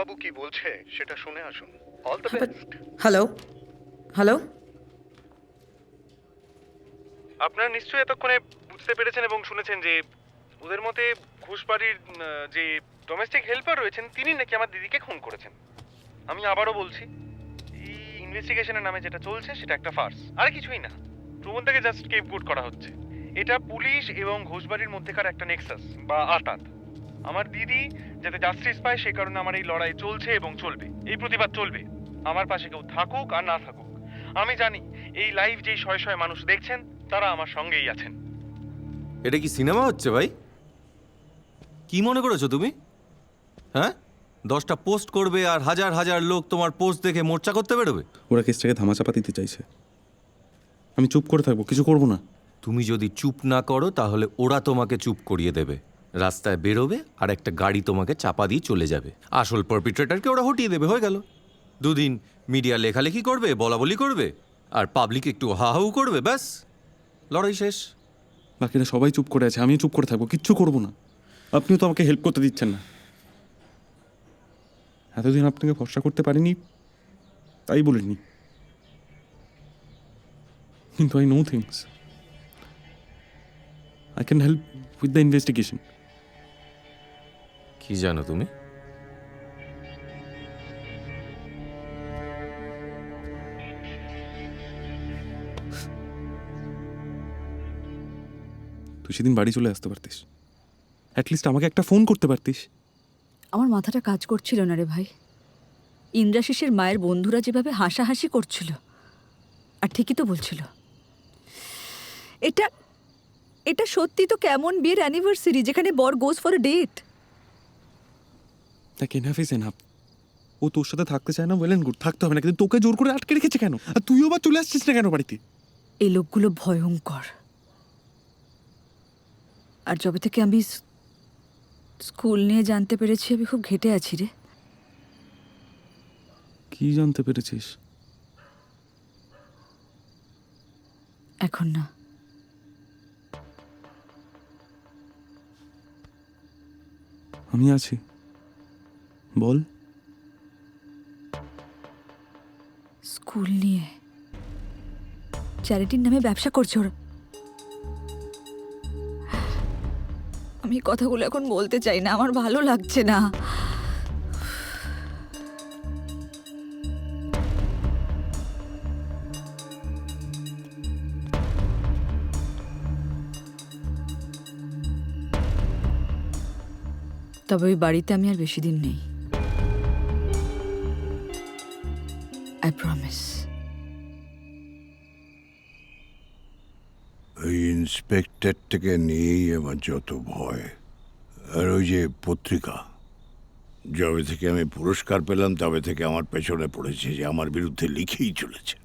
বাবু কি বলছে সেটা শুনে আসুন। All the best. Hello hello আপনারা নিশ্চয়ই এতক্ষণে বুঝতে পেরেছেন এবং শুনেছেন যে ওদের মতে ঘোষবাড়ির যে ডোমেস্টিক হেল্পার রয়েছেন তিনি নাকি আমার দিদিকে খুন করেছেন। আমি আবারও বলছি, এই ইনভেস্টিগেশনের নামে যেটা চলছে সেটা একটা ফার্স, আর কিছুই না। প্রবণতাকে জাস্ট স্কেপগোট করা হচ্ছে। এটা পুলিশ এবং ঘোষবাড়ির মধ্যেকার একটা নেক্সাস বা আতাত। আমার দিদি যাতে জাস্টিস পায় সে কারণে আমার এই লড়াই চলছে এবং চলবে, এই প্রতিবাদ চলবে। আমার পাশে কেউ থাকুক আর না থাকুক, আমি জানি এই লাইভ যেই শয়ে শয়ে মানুষ দেখছেন তারা আমার সঙ্গেই আছেন। এটা কি সিনেমা হচ্ছে ভাই? কি মনে করেছো তুমি? হ্যাঁ, 10টা পোস্ট করবে আর হাজার হাজার লোক তোমার পোস্ট দেখে মোর্চা করতে বেরোবে? ওরা কেসটাকে ধামাচাপা দিতে চাইছে। আমি চুপ করে থাকবো, কিছু করবো না। তুমি যদি চুপ না করো তাহলে ওরা তোমাকে চুপ করিয়ে দেবে। রাস্তায় বেরোবে আর একটা গাড়ি তোমাকে চাপা দিয়ে চলে যাবে। আসল পারপিট্রেটরকে ওরা হটিয়ে দেবে, হয়ে গেল। দুদিন মিডিয়া লেখালেখি করবে, বলাবলি করবে, আর পাবলিক একটু হাহাউ করবে, ব্যাস লড়াই শেষ। বাকিরা সবাই চুপ করে আছে, আমিও চুপ করে থাকবো, কিচ্ছু করবো না। আপনিও তো আমাকে হেল্প করতে দিচ্ছেন না। এতদিন আপনাকে ভরসা করতে পারিনি তাই বলিনি, কিন্তু I know things. I can help with the investigation. কি জানো তুমি? তুই সেদিন বাড়ি চলে আসতে পারতিস, অ্যাটলিস্ট আমাকে একটা ফোন করতে পারতিস। আমার মাথাটা কাজ করছিল না রে ভাই। ইন্দ্রাশিসের মায়ের বন্ধুরা যেভাবে হাসাহাসি করছিল, আর ঠিকই তো বলছিল। এটা এটা সত্যি তো কেমন বিয়ের অ্যানিভার্সারি যেখানে বর গোজ ফর এ ডেট। দেখ, এনাফ ইজ এনাফ। ও তোর সাথে থাকতে চায় না, ওয়েল অ্যান্ড গুড, থাকতে হবে না, কিন্তু তোকে জোর করে আটকে রেখেছে কেন? আর তুইও বা চলে আসছিস না কেন বাড়িতে? এই লোকগুলো ভয়ঙ্কর। আর যবে থেকে আমি স্কুল নিয়ে জানতে পেরেছি, আমি খুব ঘেঁটে আছি রে। কি জানতে পেরেছিস? এখন না, আমি আছি, বল। স্কুল নিয়ে চ্যারিটির নামে ব্যবসা করছে ওরা। আমি কথাগুলো এখন বলতে চাই না, আমার ভালো লাগছে না। তবে ওই বাড়িতে আমি আর বেশি দিন নেই, আই প্রমিস। ওই ইন্সপেক্টরটাকে নিয়েই আমার যত ভয়। আর ওই যে পত্রিকা, যবে থেকে আমি পুরস্কার পেলাম তবে থেকে আমার পেছনে পড়েছে যে আমার বিরুদ্ধে লিখেই চলেছে।